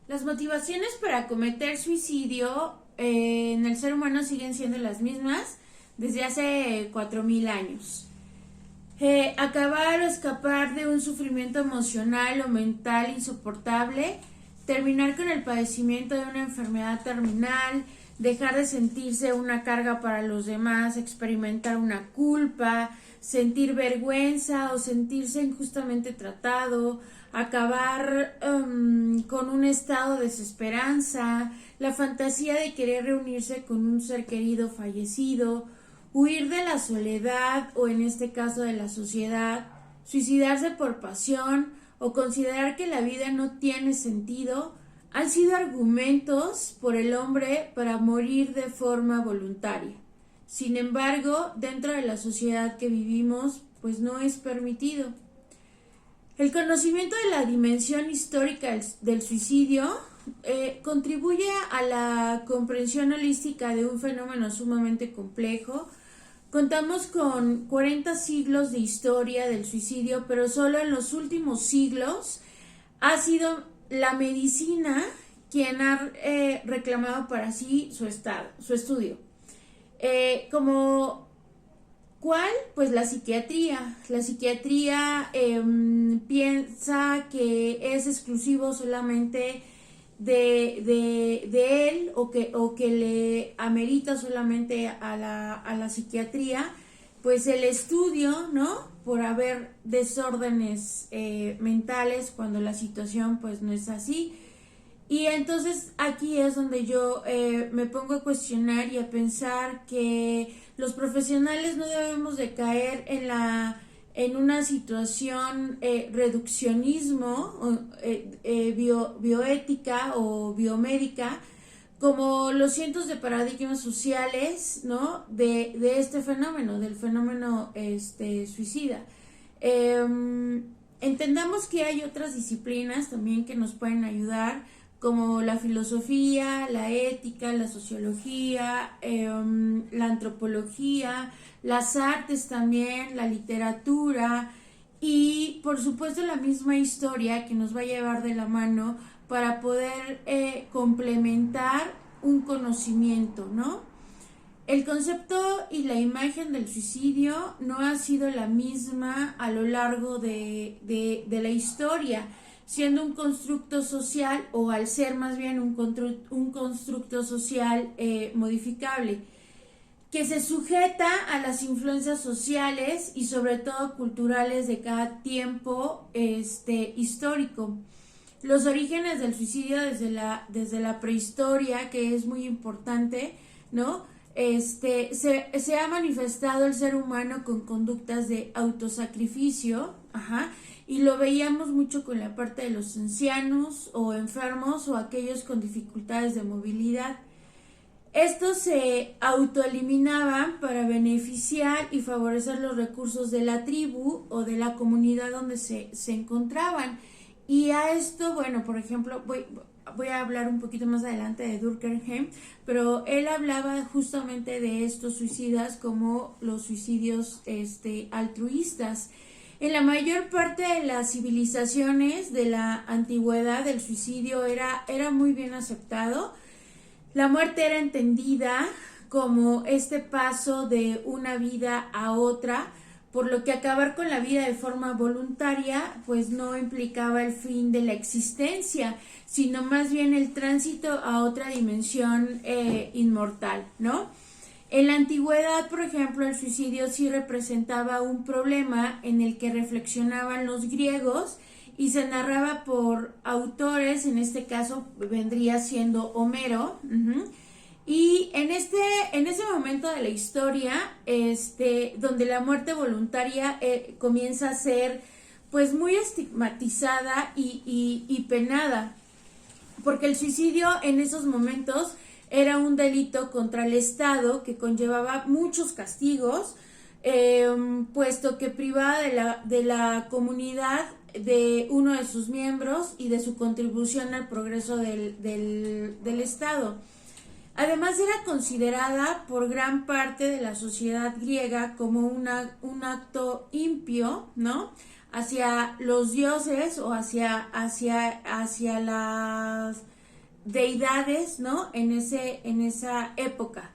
Las motivaciones para cometer suicidio en el ser humano siguen siendo las mismas desde hace 4000 años. Acabar o escapar de un sufrimiento emocional o mental insoportable, terminar con el padecimiento de una enfermedad terminal, dejar de sentirse una carga para los demás, experimentar una culpa, sentir vergüenza o sentirse injustamente tratado, acabar con un estado de desesperanza, la fantasía de querer reunirse con un ser querido fallecido, huir de la soledad o en este caso de la sociedad, suicidarse por pasión o considerar que la vida no tiene sentido, han sido argumentos por el hombre para morir de forma voluntaria. Sin embargo, dentro de la sociedad que vivimos, pues no es permitido. El conocimiento de la dimensión histórica del suicidio contribuye a la comprensión holística de un fenómeno sumamente complejo. Contamos con 40 siglos de historia del suicidio, pero solo en los últimos siglos ha sido la medicina quien ha reclamado para sí su estudio. ¿Cuál? Pues la psiquiatría. La psiquiatría piensa que es exclusivo solamente de él o que le amerita solamente a la psiquiatría, pues el estudio, ¿no? Por haber desórdenes mentales cuando la situación pues no es así. Y entonces aquí es donde yo me pongo a cuestionar y a pensar que los profesionales no debemos de caer en una situación reduccionismo bioética o biomédica, como los cientos de paradigmas sociales, ¿no? de este fenómeno, del fenómeno suicida. Entendamos que hay otras disciplinas también que nos pueden ayudar, como la filosofía, la ética, la sociología, la antropología, las artes también, la literatura y por supuesto la misma historia que nos va a llevar de la mano para poder complementar un conocimiento, ¿no? El concepto y la imagen del suicidio no ha sido la misma a lo largo de la historia, siendo un constructo social o al ser más bien un constructo social modificable, que se sujeta a las influencias sociales y sobre todo culturales de cada tiempo histórico. Los orígenes del suicidio desde la prehistoria, que es muy importante, ¿no? Se ha manifestado el ser humano con conductas de autosacrificio, y lo veíamos mucho con la parte de los ancianos o enfermos o aquellos con dificultades de movilidad. Estos se autoeliminaban para beneficiar y favorecer los recursos de la tribu o de la comunidad donde se encontraban. Y a esto, bueno, por ejemplo, voy a hablar un poquito más adelante de Durkheim, pero él hablaba justamente de estos suicidas como los suicidios altruistas. En la mayor parte de las civilizaciones de la antigüedad, el suicidio era muy bien aceptado. La muerte era entendida como este paso de una vida a otra, por lo que acabar con la vida de forma voluntaria pues no implicaba el fin de la existencia, sino más bien el tránsito a otra dimensión inmortal, ¿no? En la antigüedad, por ejemplo, el suicidio sí representaba un problema en el que reflexionaban los griegos y se narraba por autores, en este caso vendría siendo Homero, y en ese momento de la historia, donde la muerte voluntaria comienza a ser pues muy estigmatizada y penada, porque el suicidio en esos momentos era un delito contra el Estado que conllevaba muchos castigos, puesto que privaba de la comunidad de uno de sus miembros y de su contribución al progreso del Estado. Además era considerada por gran parte de la sociedad griega como un acto impío, ¿no? Hacia los dioses o hacia deidades, ¿no? En esa época.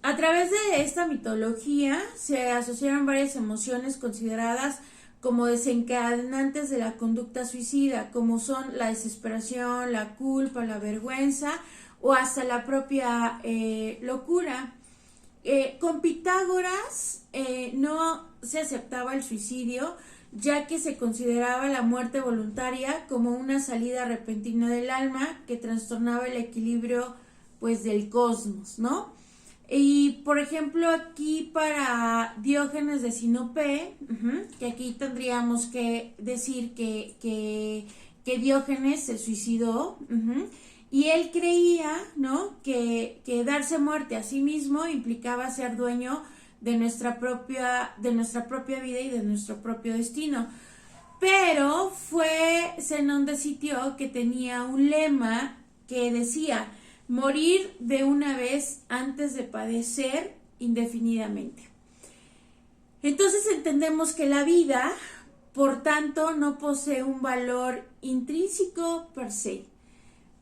A través de esta mitología se asociaron varias emociones consideradas como desencadenantes de la conducta suicida, como son la desesperación, la culpa, la vergüenza o hasta la propia locura. Con Pitágoras no se aceptaba el suicidio, ya que se consideraba la muerte voluntaria como una salida repentina del alma que trastornaba el equilibrio pues del cosmos, ¿no? Y por ejemplo aquí para Diógenes de Sinope, que aquí tendríamos que decir que Diógenes se suicidó, y él creía, ¿no? que darse muerte a sí mismo implicaba ser dueño de nuestra propia vida y de nuestro propio destino. Pero fue Zenón de Sitio que tenía un lema que decía: morir de una vez antes de padecer indefinidamente. Entonces entendemos que la vida, por tanto, no posee un valor intrínseco per se.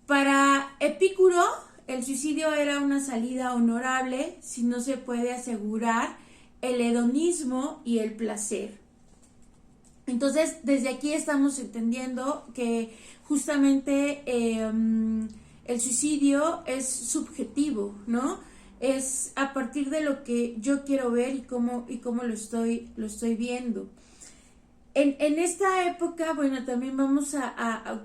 Para Epicuro, el suicidio era una salida honorable si no se puede asegurar el hedonismo y el placer. Entonces, desde aquí estamos entendiendo que justamente el suicidio es subjetivo, ¿no? Es a partir de lo que yo quiero ver y cómo lo estoy viendo. En esta época, bueno, también vamos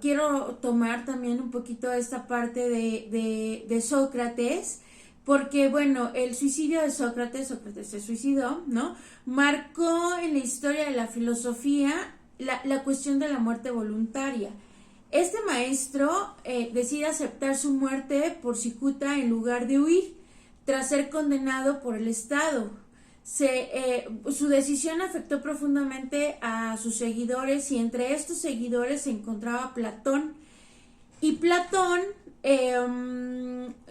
quiero tomar también un poquito esta parte de Sócrates, porque, bueno, el suicidio de Sócrates se suicidó, ¿no? Marcó en la historia de la filosofía la cuestión de la muerte voluntaria. Este maestro decide aceptar su muerte por cicuta en lugar de huir, tras ser condenado por el Estado. Su decisión afectó profundamente a sus seguidores, y entre estos seguidores se encontraba Platón. Y Platón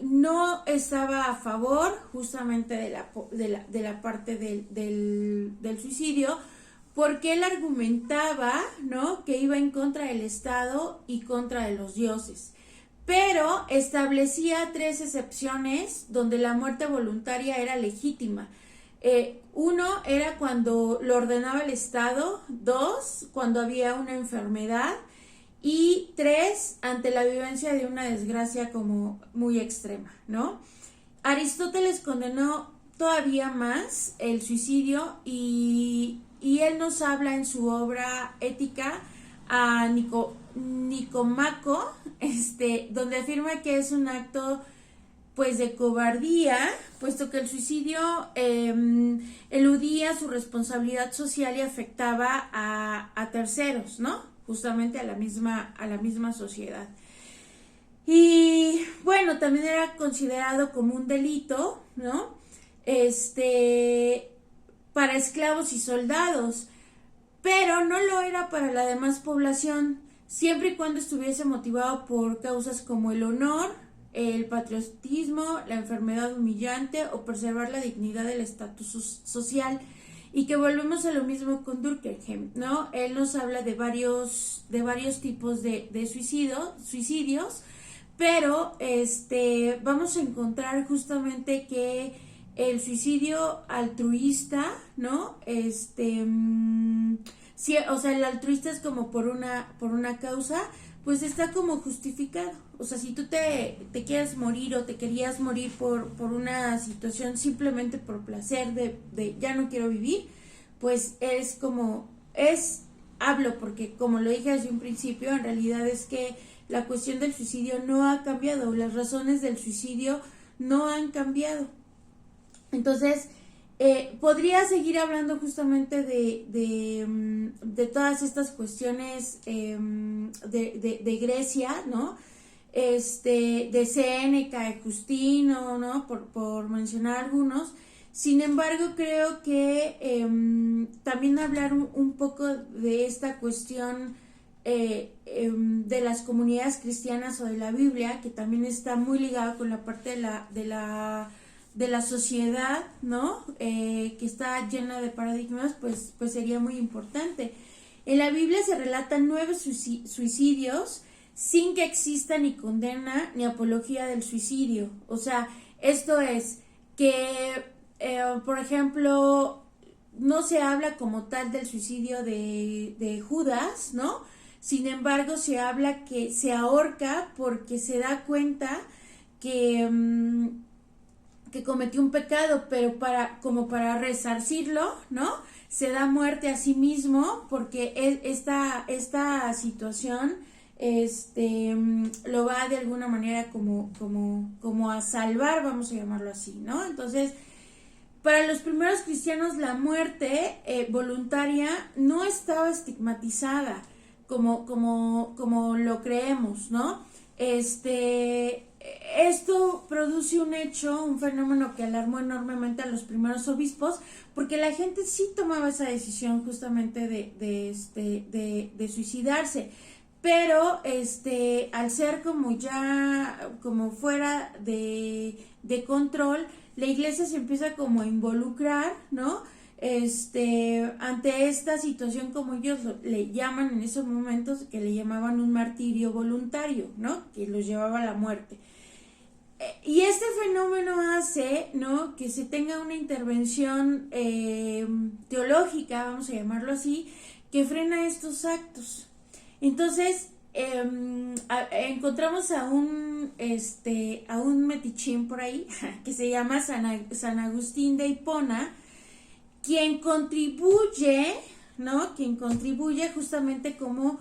no estaba a favor justamente de la parte del suicidio, porque él argumentaba, ¿no?, que iba en contra del Estado y contra de los dioses. Pero establecía 3 excepciones donde la muerte voluntaria era legítima. 1 era cuando lo ordenaba el Estado, 2 cuando había una enfermedad, y 3 ante la vivencia de una desgracia como muy extrema, ¿no? Aristóteles condenó todavía más el suicidio, y él nos habla en su obra Ética a Nicomaco, donde afirma que es un acto pues de cobardía, puesto que el suicidio eludía su responsabilidad social y afectaba a terceros, ¿no? Justamente a la misma sociedad. Y bueno, también era considerado como un delito, ¿no? Para esclavos y soldados, pero no lo era para la demás población, siempre y cuando estuviese motivado por causas como el honor, el patriotismo, la enfermedad humillante o preservar la dignidad del estatus social. Y que volvemos a lo mismo con Durkheim, ¿no? Él nos habla de varios tipos de suicidios, pero vamos a encontrar justamente que el suicidio altruista, ¿no? Sí, o sea, el altruista es como por una causa, pues está como justificado. O sea, si tú te quieres morir o te querías morir por una situación simplemente por placer de ya no quiero vivir, pues hablo porque como lo dije desde un principio, en realidad es que la cuestión del suicidio no ha cambiado, las razones del suicidio no han cambiado. Entonces, podría seguir hablando justamente de todas estas cuestiones de Grecia, ¿no? De Séneca, de Justino, ¿no? Por mencionar algunos. Sin embargo, creo que también hablar un poco de esta cuestión de las comunidades cristianas o de la Biblia, que también está muy ligada con la parte de la sociedad, ¿no? Que está llena de paradigmas, pues sería muy importante. En la Biblia se relatan 9 suicidios, sin que exista ni condena ni apología del suicidio. O sea, esto es que, por ejemplo, no se habla como tal del suicidio de Judas, ¿no? Sin embargo, se habla que se ahorca porque se da cuenta que, que cometió un pecado, pero como para resarcirlo, ¿no? Se da muerte a sí mismo porque esta situación lo va de alguna manera como a salvar, vamos a llamarlo así, ¿no? Entonces, para los primeros cristianos la muerte voluntaria no estaba estigmatizada como lo creemos, ¿no? Esto produce un fenómeno que alarmó enormemente a los primeros obispos, porque la gente sí tomaba esa decisión justamente de suicidarse, pero al ser como ya como fuera de control, la iglesia se empieza como a involucrar, ¿no? Ante esta situación, como ellos le llaman en esos momentos, que le llamaban un martirio voluntario, ¿no? Que los llevaba a la muerte. Y este fenómeno hace, ¿no?, que se tenga una intervención teológica, vamos a llamarlo así, que frena estos actos. Entonces, encontramos a un metichín por ahí, que se llama San Agustín de Hipona, quien contribuye, ¿no? Quien contribuye justamente como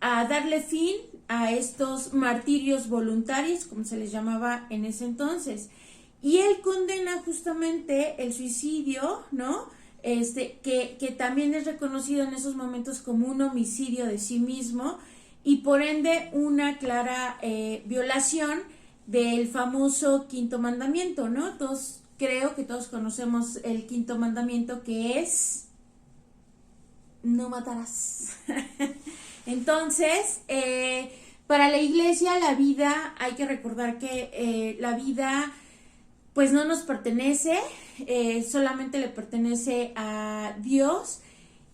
a darle fin a estos martirios voluntarios, como se les llamaba en ese entonces. Y él condena justamente el suicidio, ¿no? Que también es reconocido en esos momentos como un homicidio de sí mismo y por ende una clara violación del famoso quinto mandamiento, ¿no? Creo que todos conocemos el quinto mandamiento, que es: no matarás. Entonces, para la iglesia la vida, hay que recordar que la vida pues no nos pertenece, solamente le pertenece a Dios,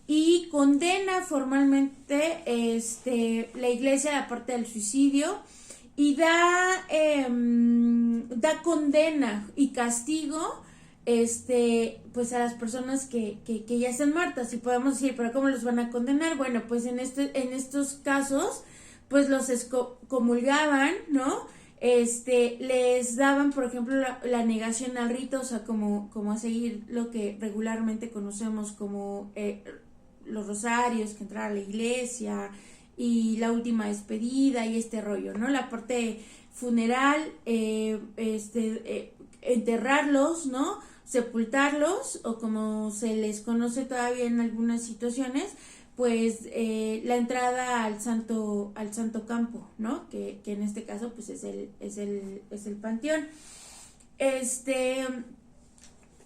y condena formalmente la iglesia la parte del suicidio y da condena y castigo pues a las personas que ya están muertas. Y podemos decir, pero ¿cómo los van a condenar? Bueno, pues en estos casos pues los excomulgaban, ¿no? Les daban, por ejemplo, la negación al rito, o sea, como a seguir lo que regularmente conocemos como los rosarios, que entrar a la iglesia y la última despedida y este rollo, ¿no? La parte funeral, enterrarlos, ¿no? Sepultarlos, o como se les conoce todavía en algunas situaciones, pues la entrada al santo campo, ¿no? Que en este caso pues es el panteón.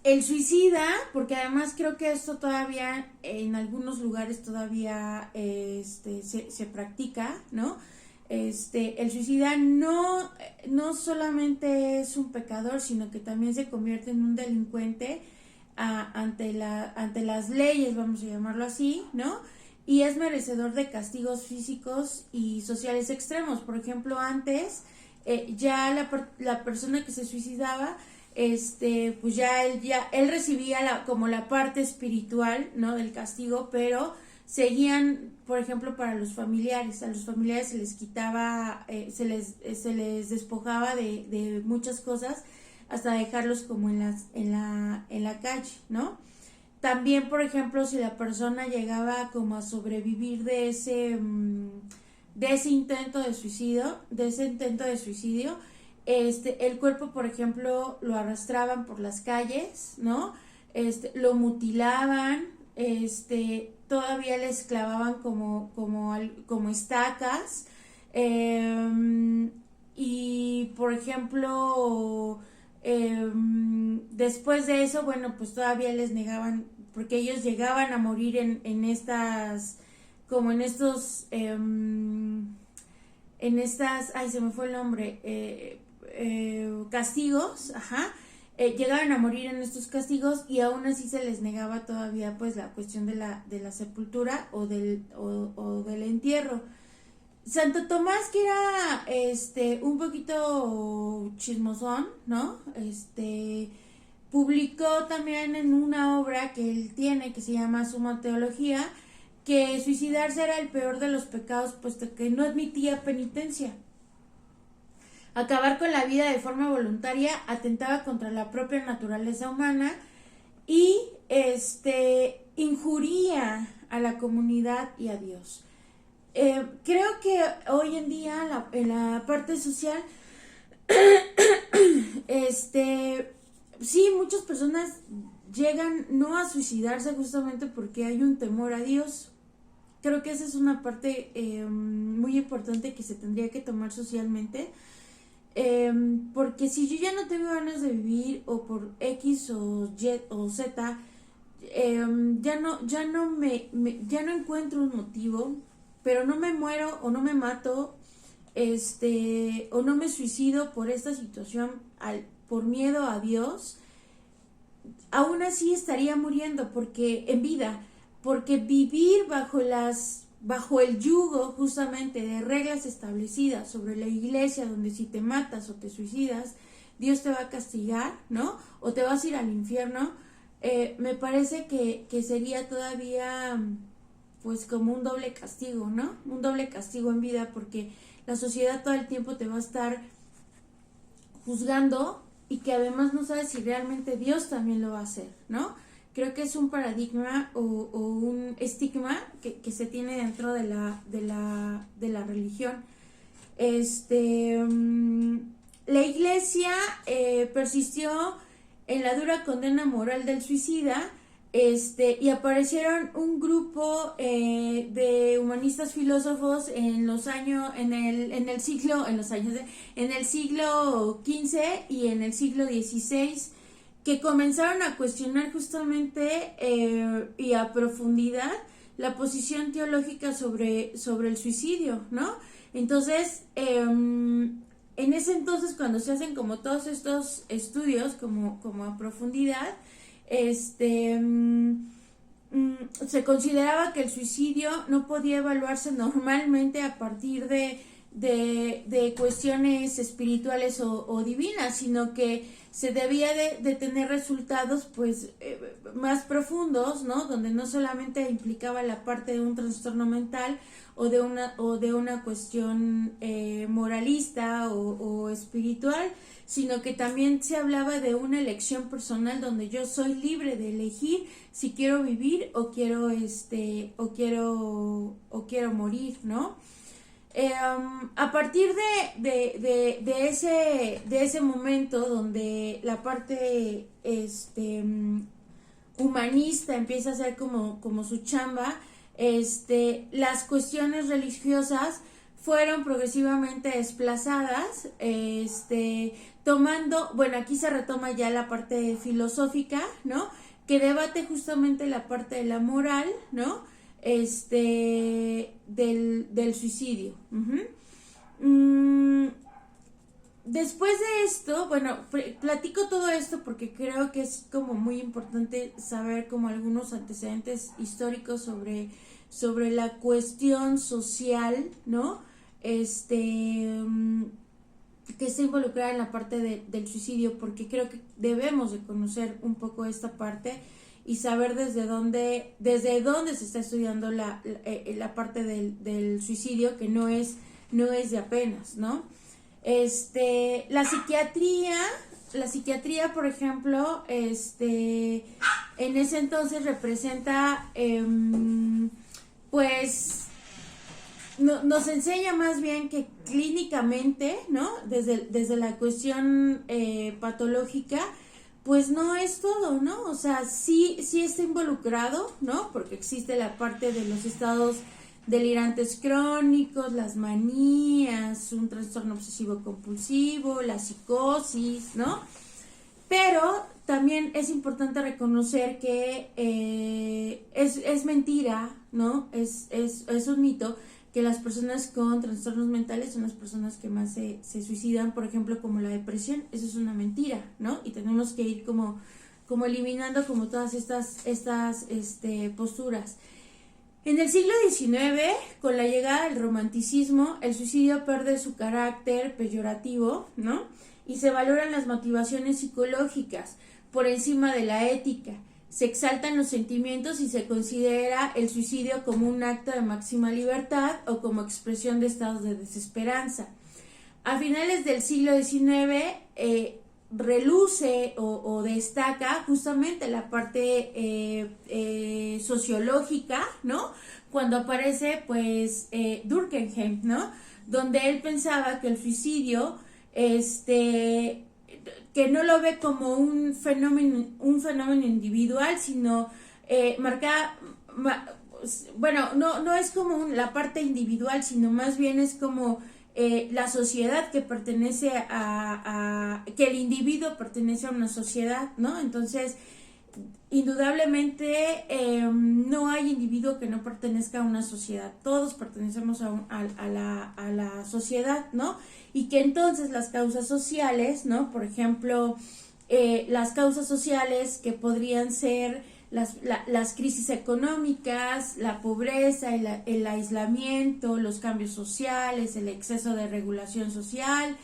El suicida, porque además creo que esto todavía en algunos lugares todavía se practica, ¿no? El suicida no solamente es un pecador, sino que también se convierte en un delincuente ante las leyes, vamos a llamarlo así, ¿no? Y es merecedor de castigos físicos y sociales extremos. Por ejemplo, antes ya la persona que se suicidaba, pues él recibía como la parte espiritual, ¿no?, del castigo, pero seguían, por ejemplo, para los familiares, a los familiares se les quitaba, se les despojaba de muchas cosas hasta dejarlos como en la calle, ¿no? También, por ejemplo, si la persona llegaba como a sobrevivir de ese intento de suicidio, el cuerpo, por ejemplo, lo arrastraban por las calles, ¿no? Lo mutilaban, todavía les clavaban como estacas, y por ejemplo, después de eso, bueno, pues todavía les negaban, porque ellos llegaban a morir en estas, como en estos, ay, se me fue el nombre, castigos, ajá. Llegaban a morir en estos castigos y aún así se les negaba todavía pues la cuestión de la sepultura o del entierro. Santo Tomás, que era un poquito chismosón, ¿no? Publicó también en una obra que él tiene, que se llama Suma Teología, que suicidarse era el peor de los pecados, puesto que no admitía penitencia. Acabar con la vida de forma voluntaria atentaba contra la propia naturaleza humana y injuría a la comunidad y a Dios. Creo que hoy en día en la parte social sí, muchas personas llegan no a suicidarse justamente porque hay un temor a Dios. Creo que esa es una parte muy importante que se tendría que tomar socialmente, porque si yo ya no tengo ganas de vivir, o por X o Y o Z, ya no encuentro un motivo, pero no me muero o no me mato, o no me suicido por esta situación, por miedo a Dios, aún así estaría muriendo porque en vida, porque vivir bajo el yugo justamente de reglas establecidas sobre la iglesia, donde si te matas o te suicidas, Dios te va a castigar, ¿no? O te vas a ir al infierno. Me parece que sería todavía pues como un doble castigo, ¿no? Un doble castigo en vida, porque la sociedad todo el tiempo te va a estar juzgando y que además no sabes si realmente Dios también lo va a hacer, ¿no? Creo que es un paradigma o un estigma que se tiene dentro de la religión. La iglesia persistió en la dura condena moral del suicida, y aparecieron un grupo de humanistas filósofos en el siglo XV y en el siglo XVI, que comenzaron a cuestionar justamente y a profundidad la posición teológica sobre el suicidio, ¿no? Entonces, en ese entonces, cuando se hacen como todos estos estudios como a profundidad, se consideraba que el suicidio no podía evaluarse normalmente a partir de cuestiones espirituales o divinas, sino que se debía de tener resultados pues más profundos, ¿no? Donde no solamente implicaba la parte de un trastorno mental o de una cuestión moralista o espiritual, sino que también se hablaba de una elección personal donde yo soy libre de elegir si quiero vivir o quiero morir, ¿no? A partir de ese momento donde la parte humanista empieza a ser como su chamba, las cuestiones religiosas fueron progresivamente desplazadas, tomando, bueno, aquí se retoma ya la parte filosófica, ¿no? Que debate justamente la parte de la moral, ¿no? Del suicidio. Después de esto, bueno, platico todo esto porque creo que es como muy importante saber como algunos antecedentes históricos sobre la cuestión social, ¿no? Que está involucrada en la parte del suicidio, porque creo que debemos de conocer un poco esta parte y saber desde dónde se está estudiando la parte del suicidio, que no es de apenas, ¿no? La psiquiatría, por ejemplo, en ese entonces representa, pues, nos enseña más bien que clínicamente, ¿no? Desde la cuestión patológica, pues no es todo, ¿no? O sea, sí está involucrado, ¿no? Porque existe la parte de los estados delirantes crónicos, las manías, un trastorno obsesivo compulsivo, la psicosis, ¿no? Pero también es importante reconocer que es mentira, ¿no? Es un mito que las personas con trastornos mentales son las personas que más se suicidan, por ejemplo, como la depresión. Eso es una mentira, ¿no? Y tenemos que ir como eliminando como todas estas posturas. En el siglo XIX, con la llegada del romanticismo, el suicidio pierde su carácter peyorativo, ¿no? Y se valoran las motivaciones psicológicas por encima de la ética. Se exaltan los sentimientos y se considera el suicidio como un acto de máxima libertad o como expresión de estados de desesperanza. A finales del siglo XIX, reluce o destaca justamente la parte sociológica, ¿no? Cuando aparece, pues, Durkheim, ¿no? Donde él pensaba que el suicidio, que no lo ve como un fenómeno individual, sino bueno, no es como la parte individual, sino más bien es como la sociedad que pertenece que el individuo pertenece a una sociedad, ¿no? Entonces, indudablemente no hay individuo que no pertenezca a una sociedad, todos pertenecemos a la sociedad, ¿no? Y que entonces las causas sociales, ¿no? Por ejemplo, las causas sociales que podrían ser las crisis económicas, la pobreza, el aislamiento, los cambios sociales, el exceso de regulación social,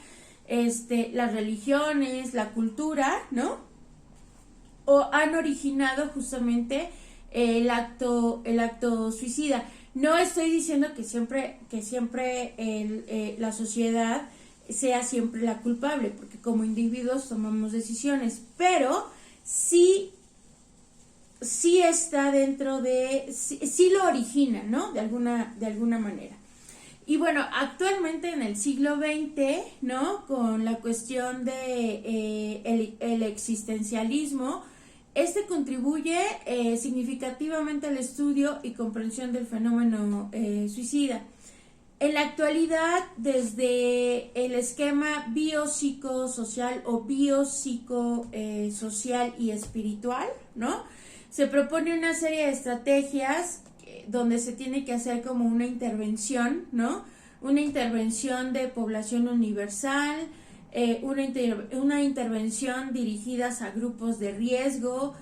las religiones, la cultura, ¿no? O han originado justamente el acto suicida. No estoy diciendo que siempre la sociedad sea siempre la culpable, porque como individuos tomamos decisiones, pero sí está dentro sí lo origina, ¿no? De alguna manera. Y bueno, actualmente en el siglo XX, ¿no? Con la cuestión de el existencialismo, contribuye significativamente al estudio y comprensión del fenómeno suicida. En la actualidad, desde el esquema biopsicosocial o biopsicosocial y espiritual, ¿no? Se propone una serie de estrategias donde se tiene que hacer como una intervención, ¿no? Una intervención de población universal, una intervención dirigidas a grupos de riesgo,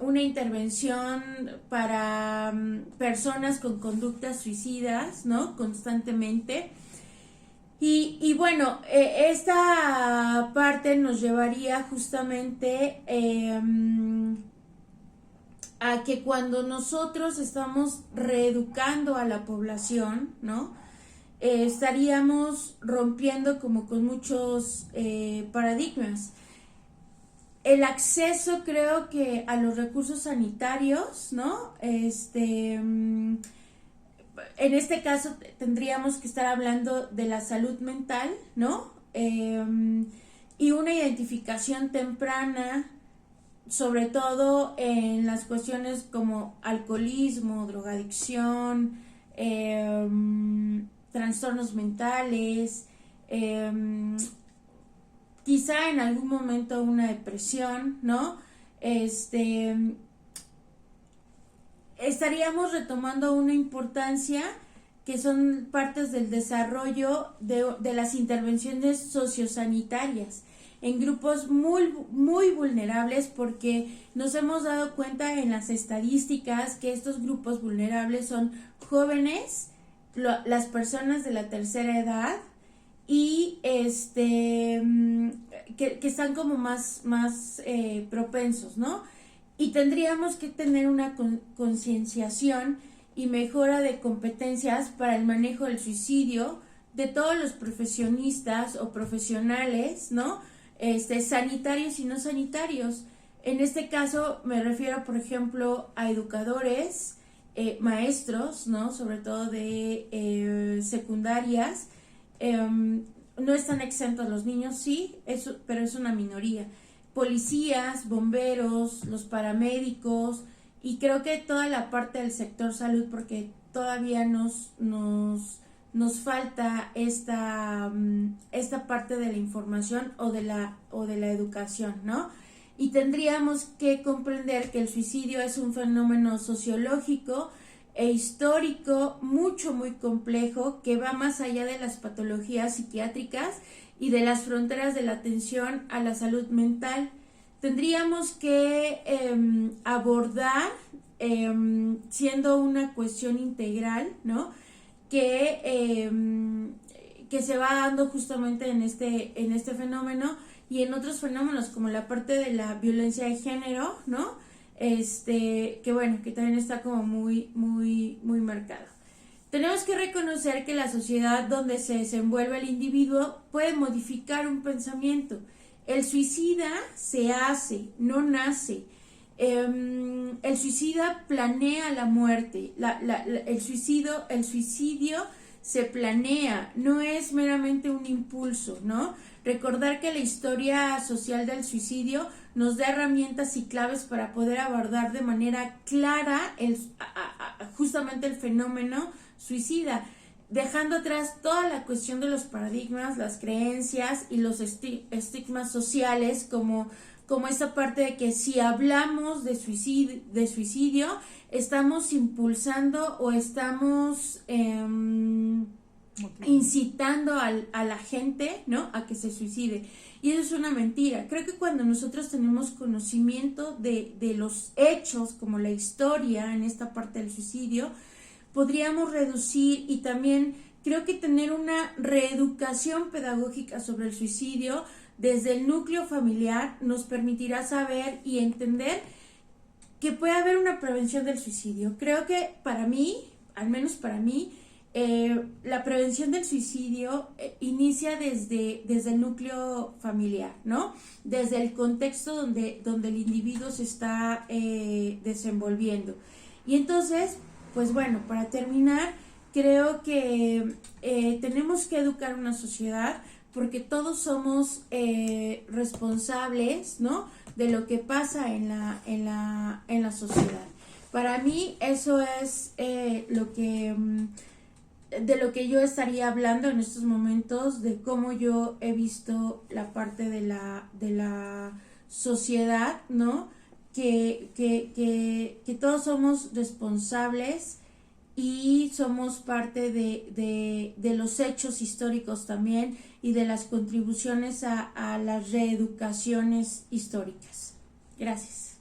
una intervención para personas con conductas suicidas, ¿no? Constantemente. Y bueno, esta parte nos llevaría justamente a que cuando nosotros estamos reeducando a la población, ¿no? Estaríamos rompiendo como con muchos paradigmas. El acceso, creo que a los recursos sanitarios, ¿no? En este caso tendríamos que estar hablando de la salud mental, ¿no? Y una identificación temprana, sobre todo en las cuestiones como alcoholismo, drogadicción, trastornos mentales, quizá en algún momento una depresión, ¿no? Estaríamos retomando una importancia que son partes del desarrollo de las intervenciones sociosanitarias en grupos muy, muy vulnerables, porque nos hemos dado cuenta en las estadísticas que estos grupos vulnerables son jóvenes, las personas de la tercera edad y que están como más propensos, ¿no? Y tendríamos que tener una concienciación y mejora de competencias para el manejo del suicidio de todos los profesionistas o profesionales, ¿no? Sanitarios y no sanitarios. En este caso me refiero, por ejemplo, a educadores, maestros, ¿no? Sobre todo de secundarias. No están exentos los niños, sí, pero es una minoría. Policías, bomberos, los paramédicos, y creo que toda la parte del sector salud, porque todavía nos falta esta parte de la información o de la educación, ¿no? Y tendríamos que comprender que el suicidio es un fenómeno sociológico e histórico muy complejo, que va más allá de las patologías psiquiátricas y de las fronteras de la atención a la salud mental. Tendríamos que abordar siendo una cuestión integral, ¿no? Que, que se va dando justamente en este fenómeno y en otros fenómenos como la parte de la violencia de género, ¿no? Que bueno, que también está como muy marcado. Tenemos que reconocer que la sociedad donde se desenvuelve el individuo puede modificar un pensamiento. El suicida se hace, no nace. El suicida planea la muerte. El suicidio se planea, no es meramente un impulso, ¿no? Recordar que la historia social del suicidio nos da herramientas y claves para poder abordar de manera clara justamente el fenómeno suicida, dejando atrás toda la cuestión de los paradigmas, las creencias y los estigmas sociales como esa parte de que si hablamos de suicidio estamos impulsando o estamos incitando a la gente, ¿no?, a que se suicide. Y eso es una mentira. Creo que cuando nosotros tenemos conocimiento de los hechos, como la historia en esta parte del suicidio, podríamos reducir y también creo que tener una reeducación pedagógica sobre el suicidio desde el núcleo familiar nos permitirá saber y entender que puede haber una prevención del suicidio. Creo que para mí, al menos para mí, la prevención del suicidio inicia desde el núcleo familiar, ¿no? Desde el contexto donde el individuo se está desenvolviendo. Y entonces, pues bueno, para terminar, creo que tenemos que educar una sociedad porque todos somos responsables, ¿no?, de lo que pasa en la sociedad. Para mí eso es de lo que yo estaría hablando en estos momentos, de cómo yo he visto la parte de la sociedad, ¿no?, que todos somos responsables y somos parte de los hechos históricos también y de las contribuciones a las reeducaciones históricas. Gracias.